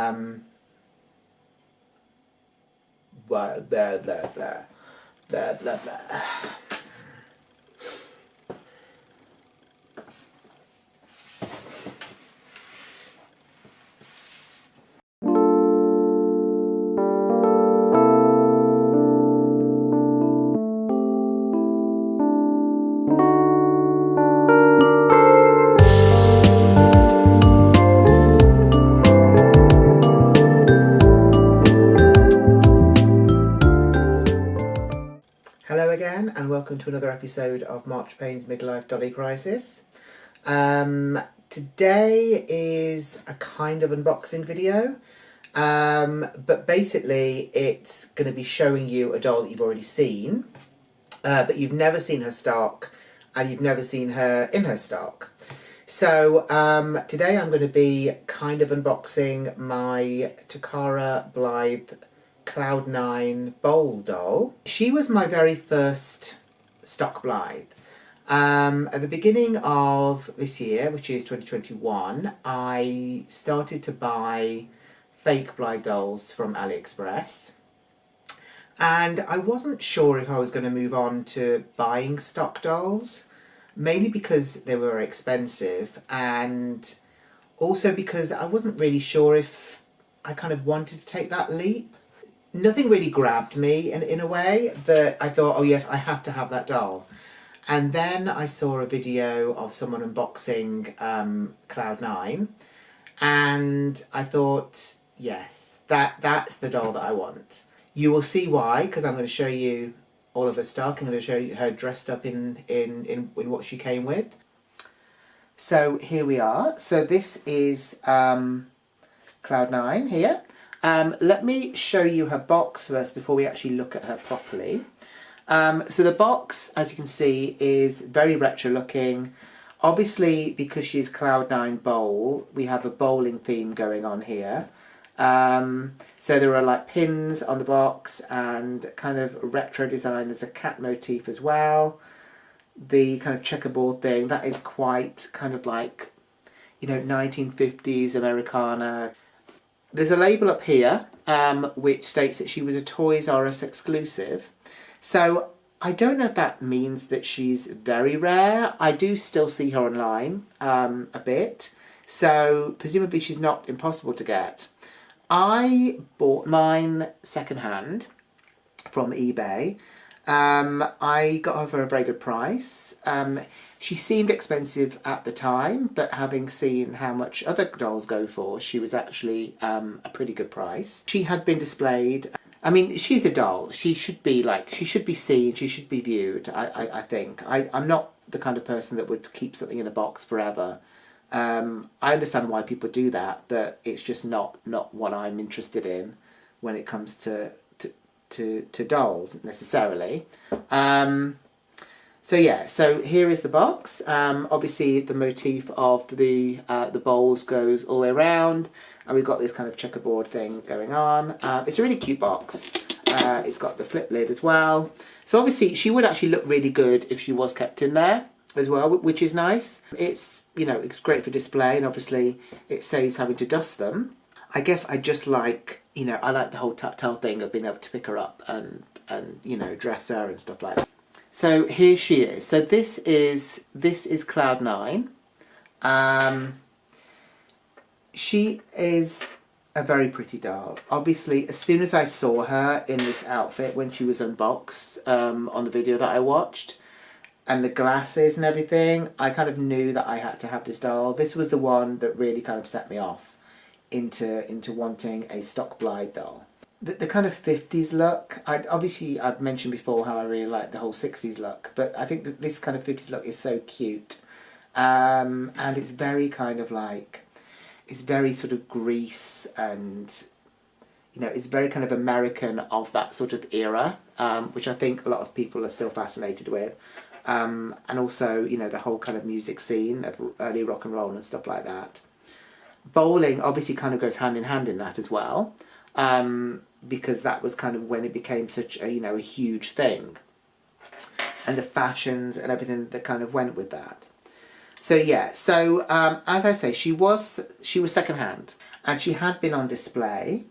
Blah, blah, blah, blah, blah, blah, blah. Hello again, and welcome to another episode of March Payne's Midlife Dolly Crisis. Today is a kind of unboxing video, but basically it's going to be showing you a doll that you've already seen, but you've never seen her stock, and you've never seen her in her stock. So today I'm going to be kind of unboxing my Takara Blythe Cloud9 bowl doll. She was my very first stock Blythe. At the beginning of this year, which is 2021, I started to buy fake Blythe dolls from AliExpress, and I wasn't sure if I was going to move on to buying stock dolls, mainly because they were expensive, and also because I wasn't really sure if I kind of wanted to take that leap. Nothing really grabbed me in a way that I thought, oh yes, I have to have that doll. And then I saw a video of someone unboxing Cloud9, and I thought, yes, that's the doll that I want. You will see why, because I'm going to show you all of her stock. I'm going to show you her dressed up in what she came with. So here we are. So this is Cloud9 here. Let me show you her box first before we actually look at her properly. So the box, as you can see, is very retro looking. Obviously, because she's Cloud9 bowl, we have a bowling theme going on here. So there are like pins on the box and kind of retro design. There's a cat motif as well. The kind of checkerboard thing, that is quite kind of like, you know, 1950s Americana. There's a label up here which states that she was a Toys R Us exclusive. So I don't know if that means that she's very rare. I do still see her online a bit. So presumably she's not impossible to get. I bought mine secondhand from eBay. I got her for a very good price. She seemed expensive at the time, but having seen how much other dolls go for, she was actually a pretty good price. She had been displayed. I mean, she's a doll. She should be seen, she should be viewed, I think. I'm not the kind of person that would keep something in a box forever. I understand why people do that, but it's just not what I'm interested in when it comes to dolls, necessarily. So yeah, so here is the box. Obviously the motif of the bowls goes all the way around, and we've got this kind of checkerboard thing going on. It's a really cute box. It's got the flip lid as well. So obviously she would actually look really good if she was kept in there as well, which is nice. It's, you know, it's great for display, and obviously it saves having to dust them. I guess I just like, you know, I like the whole tactile thing of being able to pick her up and you know, dress her and stuff like that. So here she is. So this is Cloud9. She is a very pretty doll. Obviously, as soon as I saw her in this outfit when she was unboxed on the video that I watched, and the glasses and everything, I kind of knew that I had to have this doll. This was the one that really kind of set me off into wanting a stock Blythe doll. The kind of 50s look, I've mentioned before how I really like the whole 60s look, but I think that this kind of 50s look is so cute. And it's very kind of like, it's very sort of Grease, and, you know, it's very kind of American of that sort of era, which I think a lot of people are still fascinated with. And also, you know, the whole kind of music scene of early rock and roll and stuff like that. Bowling obviously kind of goes hand in hand in that as well. Because that was kind of when it became such a, you know, a huge thing, and the fashions and everything that kind of went with that. So yeah, so as I say, she was secondhand, and she had been on display.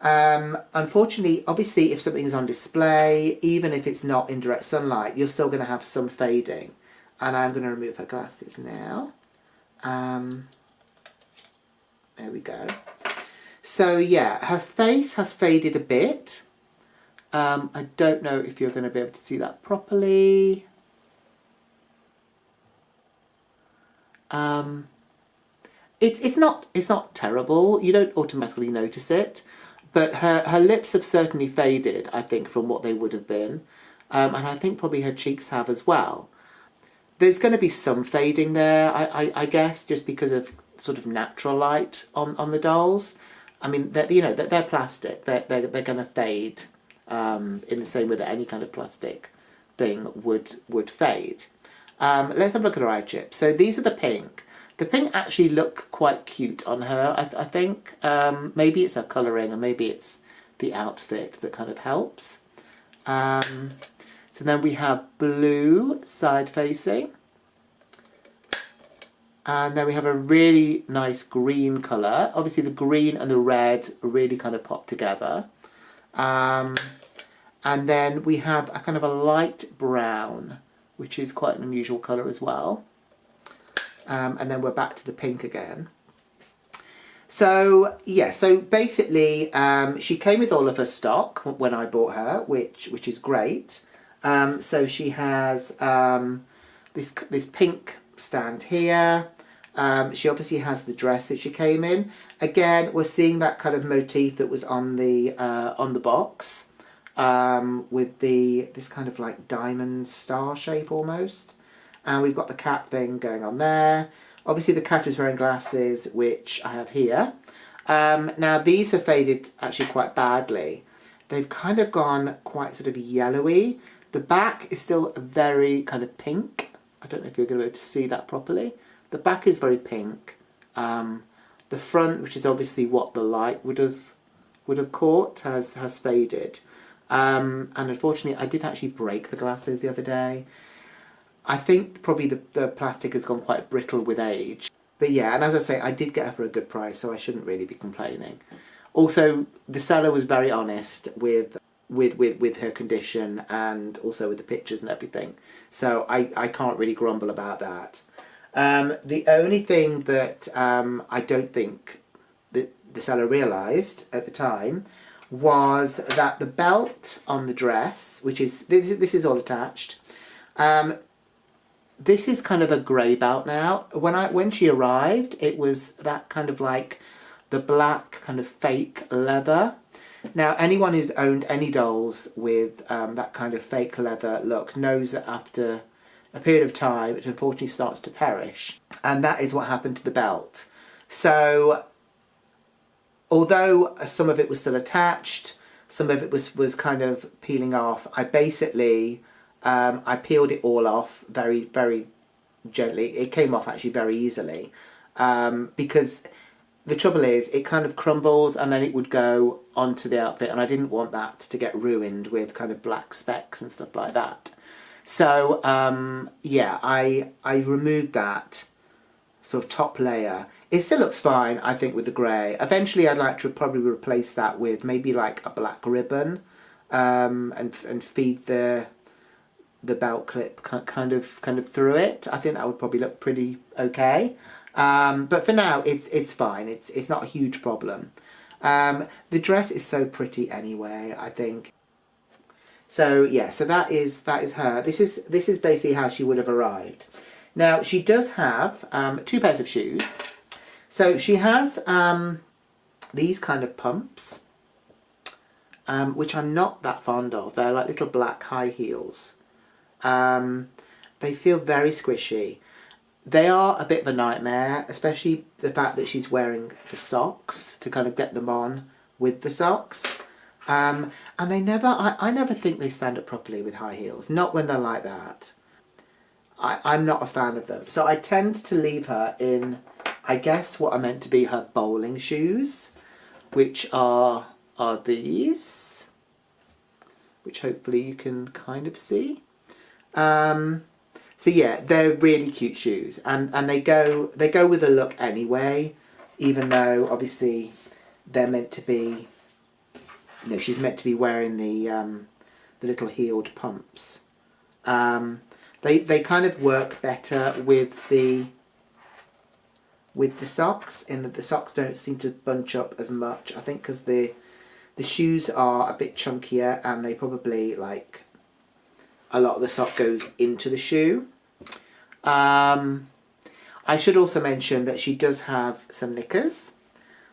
Unfortunately, obviously, if something's on display, even if it's not in direct sunlight, you're still going to have some fading. And I'm going to remove her glasses now. There we go. So yeah, her face has faded a bit. I don't know if you're going to be able to see that properly. It's not terrible. You don't automatically notice it, but her lips have certainly faded, I think, from what they would have been, and I think probably her cheeks have as well. There's going to be some fading there, I guess, just because of sort of natural light on the dolls. I mean, they're plastic. They're going to fade in the same way that any kind of plastic thing would fade. Let's have a look at her eye chips. So these are the pink. The pink actually look quite cute on her, I think. Maybe it's her colouring, and maybe it's the outfit that kind of helps. So then we have blue side facing. And then we have a really nice green colour. Obviously the green and the red really kind of pop together. And then we have a kind of a light brown, which is quite an unusual colour as well. And then we're back to the pink again. So yeah, so basically she came with all of her stock when I bought her, which is great. So she has this pink stand here. She obviously has the dress that she came in. Again, we're seeing that kind of motif that was on the box, with this kind of like diamond star shape almost. And we've got the cat thing going on there. Obviously the cat is wearing glasses, which I have here. Now these have faded actually quite badly. They've kind of gone quite sort of yellowy. The back is still very kind of pink. I don't know if you're going to be able to see that properly. The back is very pink. The front, which is obviously what the light would have caught, has faded. And unfortunately, I did actually break the glasses the other day. I think probably the plastic has gone quite brittle with age. But yeah, and as I say, I did get her for a good price, so I shouldn't really be complaining. Also, the seller was very honest with her condition, and also with the pictures and everything. So I can't really grumble about that. The only thing that I don't think that the seller realised at the time was that the belt on the dress, which is, this is all attached, this is kind of a grey belt now. When she arrived, it was that kind of like the black kind of fake leather. Now, anyone who's owned any dolls with that kind of fake leather look knows that after a period of time, it unfortunately starts to perish. And that is what happened to the belt. So, although some of it was still attached, some of it was kind of peeling off, I basically, I peeled it all off very, very gently. It came off actually very easily. Because the trouble is, it kind of crumbles and then it would go onto the outfit, and I didn't want that to get ruined with kind of black specks and stuff like that. So, yeah, I removed that sort of top layer. It still looks fine, I think, with the grey. Eventually, I'd like to probably replace that with maybe like a black ribbon, and feed the belt clip kind of through it. I think that would probably look pretty okay. But for now, it's fine. It's not a huge problem. The dress is so pretty anyway, I think. So yeah, so that is her. This is basically how she would have arrived. Now she does have 2 pairs of shoes. So she has these kind of pumps, which I'm not that fond of. They're like little black high heels. They feel very squishy. They are a bit of a nightmare, especially the fact that she's wearing the socks to kind of get them on with the socks. And they never, I never think they stand up properly with high heels. Not when they're like that. I'm not a fan of them. So I tend to leave her in, I guess, what are meant to be her bowling shoes, which are these, which hopefully you can kind of see. So yeah, they're really cute shoes, and they go with the look anyway. even though obviously they're meant to be, you know, she's meant to be wearing the little heeled pumps. They kind of work better with the socks, in that the socks don't seem to bunch up as much. I think because the shoes are a bit chunkier, and they probably, like, a lot of the sock goes into the shoe. I should also mention that she does have some knickers,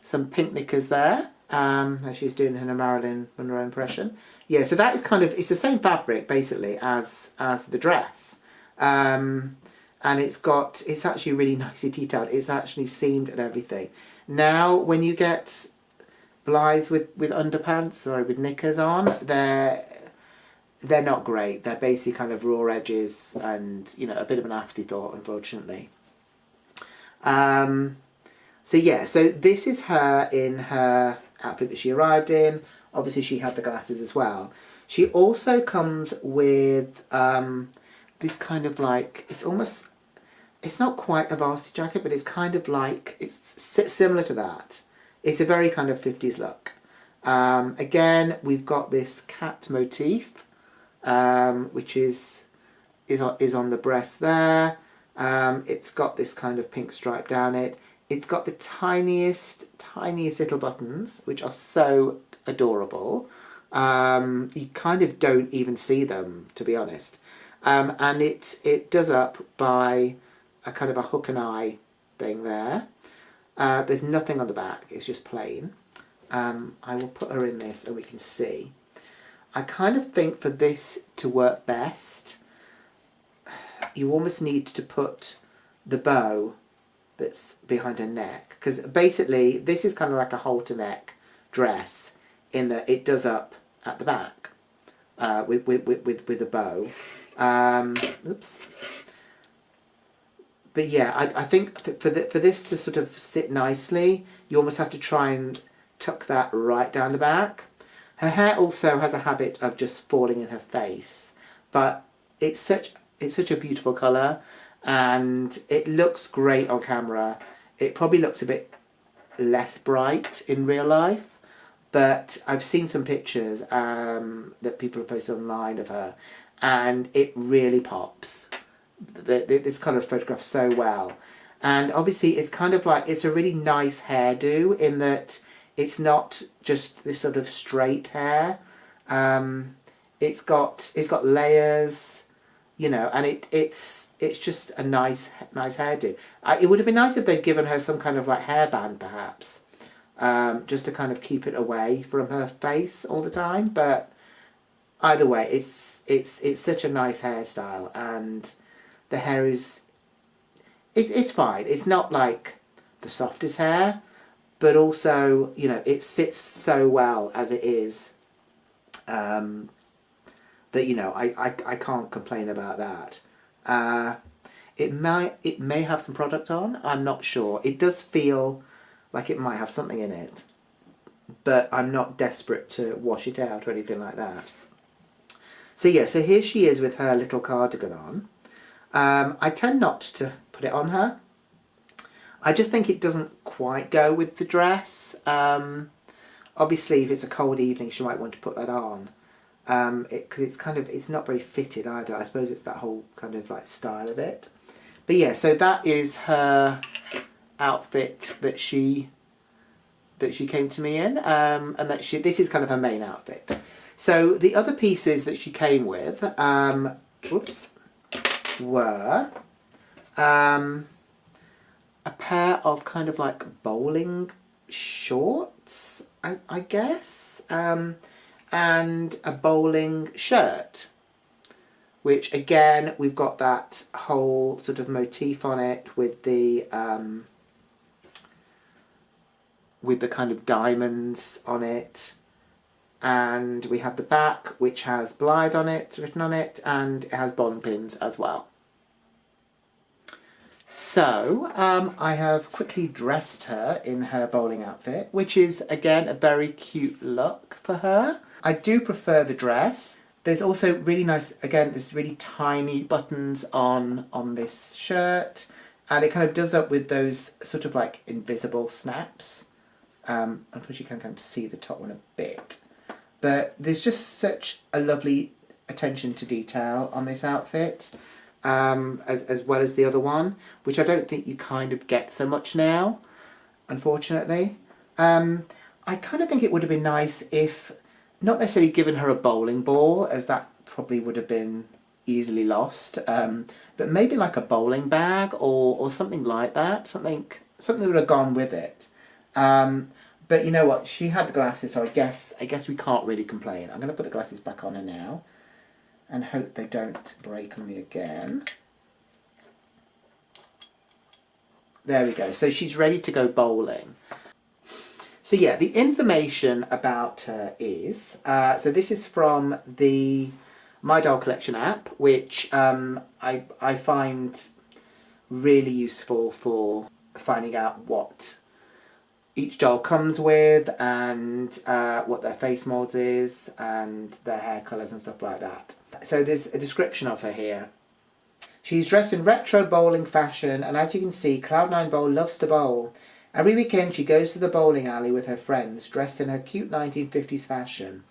some pink knickers there. As she's doing her Marilyn Monroe impression. Yeah, so that is kind of, it's the same fabric basically as the dress. And it's actually really nicely detailed. It's actually seamed and everything. Now, when you get Blythe with underpants, or with knickers on, they're not great. They're basically kind of raw edges and, you know, a bit of an afterthought, unfortunately. So yeah, so this is her in her outfit that she arrived in. Obviously she had the glasses as well. She also comes with this kind of, like, it's not quite a varsity jacket, but it's kind of like, it's similar to that. It's a very kind of 50s look. Again, we've got this cat motif, which is on the breast there. It's got this kind of pink stripe down it. It's got the tiniest little buttons, which are so adorable. You kind of don't even see them, to be honest. And it does up by a kind of a hook and eye thing there. There's nothing on the back, it's just plain. I will put her in this and we can see. I kind of think for this to work best, you almost need to put the bow that's behind her neck, because basically this is kind of like a halter neck dress in that it does up at the back with a bow. Oops. But yeah, I think for this to sort of sit nicely, you almost have to try and tuck that right down the back. Her hair also has a habit of just falling in her face, but it's such a beautiful colour, and it looks great on camera. It probably looks a bit less bright in real life, but I've seen some pictures that people have posted online of her, and it really pops. This colour photographed so well. And obviously it's kind of like, it's a really nice hairdo in that it's not just this sort of straight hair. It's got layers, you know, and it's just a nice hairdo. It would have been nice if they'd given her some kind of like hairband, perhaps, just to kind of keep it away from her face all the time. But either way, it's such a nice hairstyle, and the hair is it's fine. It's not like the softest hair, but also, you know, it sits so well as it is, that, you know, I can't complain about that. It may have some product on, I'm not sure. It does feel like it might have something in it, but I'm not desperate to wash it out or anything like that. So yeah, so here she is with her little cardigan on. I tend not to put it on her. I just think it doesn't quite go with the dress. Obviously, if it's a cold evening, she might want to put that on. Because it's not very fitted either. I suppose it's that whole kind of like style of it. But yeah, so that is her outfit that she came to me in, and that this is kind of her main outfit. So the other pieces that she came with, were a pair of kind of like bowling shorts, I guess, and a bowling shirt, which again, we've got that whole sort of motif on it with the kind of diamonds on it. And we have the back, which has Blythe on it, written on it, and it has bowling pins as well. So, I have quickly dressed her in her bowling outfit, which is, again, a very cute look for her. I do prefer the dress. There's also really nice, again, there's really tiny buttons on this shirt, And it kind of does up with those sort of like invisible snaps. Unfortunately, you can kind of see the top one a bit. But there's just such a lovely attention to detail on this outfit, as well as the other one, which I don't think you kind of get so much now, unfortunately. I kind of think it would have been nice if, not necessarily given her a bowling ball, as that probably would have been easily lost, but maybe like a bowling bag or something like that, something that would have gone with it. But you know what? She had the glasses, so I guess we can't really complain. I'm going to put the glasses back on her now and hope they don't break on me again. There we go. So she's ready to go bowling. So yeah, the information about her is, so this is from the My Doll Collection app, which I find really useful for finding out what each doll comes with and what their face molds is and their hair colours and stuff like that. So there's a description of her here. She's dressed in retro bowling fashion, and as you can see, Cloud9 Bowl loves to bowl. Every weekend she goes to the bowling alley with her friends, dressed in her cute 1950s fashion.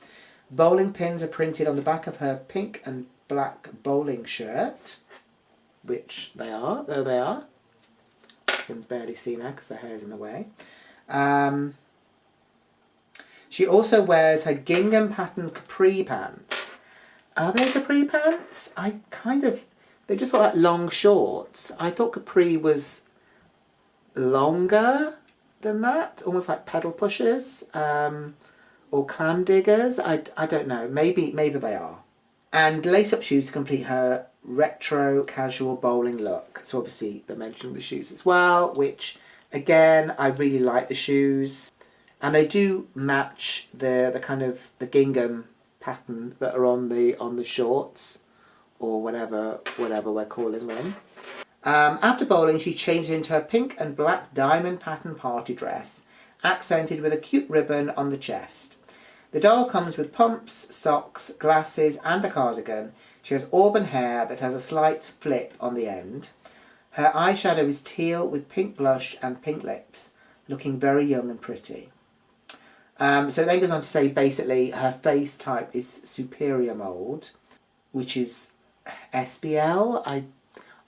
Bowling pins are printed on the back of her pink and black bowling shirt, which they are, there they are. You can barely see now because her hair's in the way. She also wears her gingham pattern capri pants. Are they capri pants? They just look like long shorts. I thought capri was longer than that, almost like pedal pushers, or clam diggers. I don't know. Maybe they are. And lace-up shoes to complete her retro casual bowling look. So obviously they're mentioning the shoes as well, which again, I really like the shoes, and they do match the kind of the gingham pattern that are on the shorts, or whatever we're calling them. After bowling, she changed into her pink and black diamond pattern party dress, accented with a cute ribbon on the chest. The doll comes with pumps, socks, glasses, and a cardigan. She has auburn hair that has a slight flip on the end. Her eyeshadow is teal with pink blush and pink lips, looking very young and pretty. So it then goes on to say basically her face type is superior mould, which is SBL.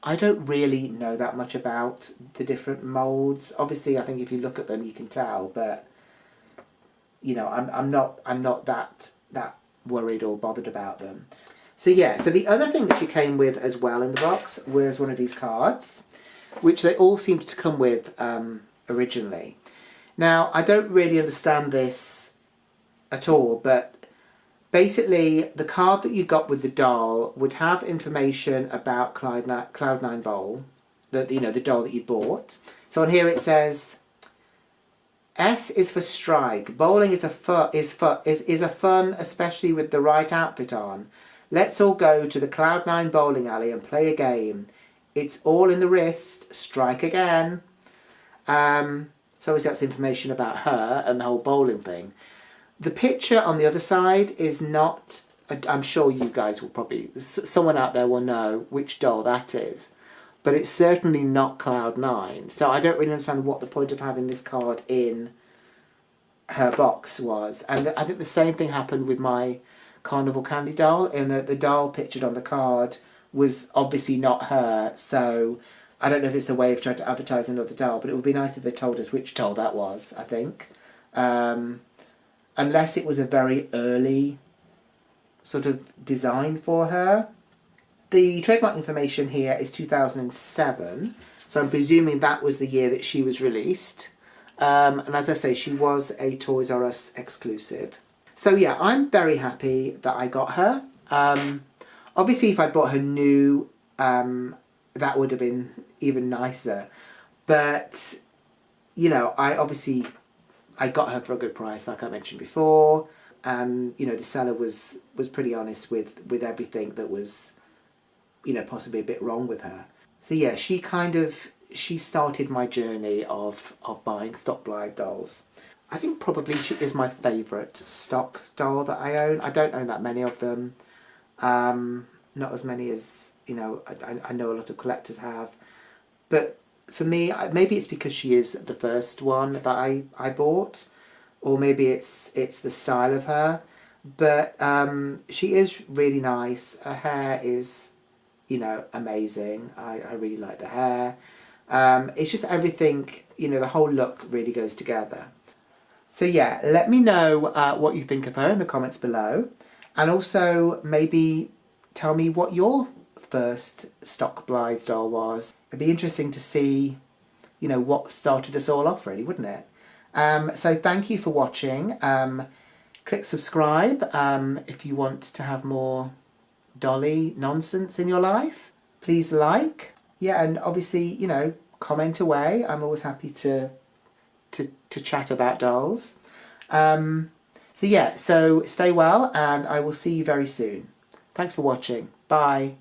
I don't really know that much about the different moulds. Obviously, I think if you look at them, you can tell, but you know, I'm not that worried or bothered about them. So yeah, so the other thing that she came with as well in the box was one of these cards, which they all seemed to come with originally. Now, I don't really understand this at all, but basically the card that you got with the doll would have information about Cloud9 Bowl, the doll that you bought. So on here it says, S is for strike. Bowling is a fun, especially with the right outfit on. Let's all go to the Cloud9 bowling alley and play a game. It's all in the wrist. Strike again. So obviously that's information about her and the whole bowling thing. The picture on the other side is not... I'm sure you guys will probably... Someone out there will know which doll that is. But it's certainly not Cloud9. So I don't really understand what the point of having this card in her box was. And I think the same thing happened with my Carnival Candy doll, in that the doll pictured on the card was obviously not her, so I don't know if it's the way of trying to advertise another doll, but it would be nice if they told us which doll that was, I think. Unless it was a very early sort of design for her. The trademark information here is 2007, so I'm presuming that was the year that she was released. And as I say, she was a Toys R Us exclusive. So yeah, I'm very happy that I got her. Obviously, if I bought her new, that would have been even nicer. But, you know, I got her for a good price, like I mentioned before. And, you know, the seller was pretty honest with everything that was, you know, possibly a bit wrong with her. So yeah, she started my journey of buying stock Blythe dolls. I think probably she is my favourite stock doll that I own. I don't own that many of them. Not as many as, you know, I know a lot of collectors have. But for me, maybe it's because she is the first one that I bought, or maybe it's the style of her, but she is really nice. Her hair is, you know, amazing. I really like the hair. It's just everything, you know, the whole look really goes together. So yeah, let me know what you think of her in the comments below, and also maybe tell me what your first stock Blythe doll was. It'd be interesting to see, you know, what started us all off, really, wouldn't it? So thank you for watching. Click subscribe if you want to have more dolly nonsense in your life. Please like. Yeah, and obviously, you know, comment away. I'm always happy to chat about dolls. So yeah, so stay well, and I will see you very soon. Thanks for watching. Bye.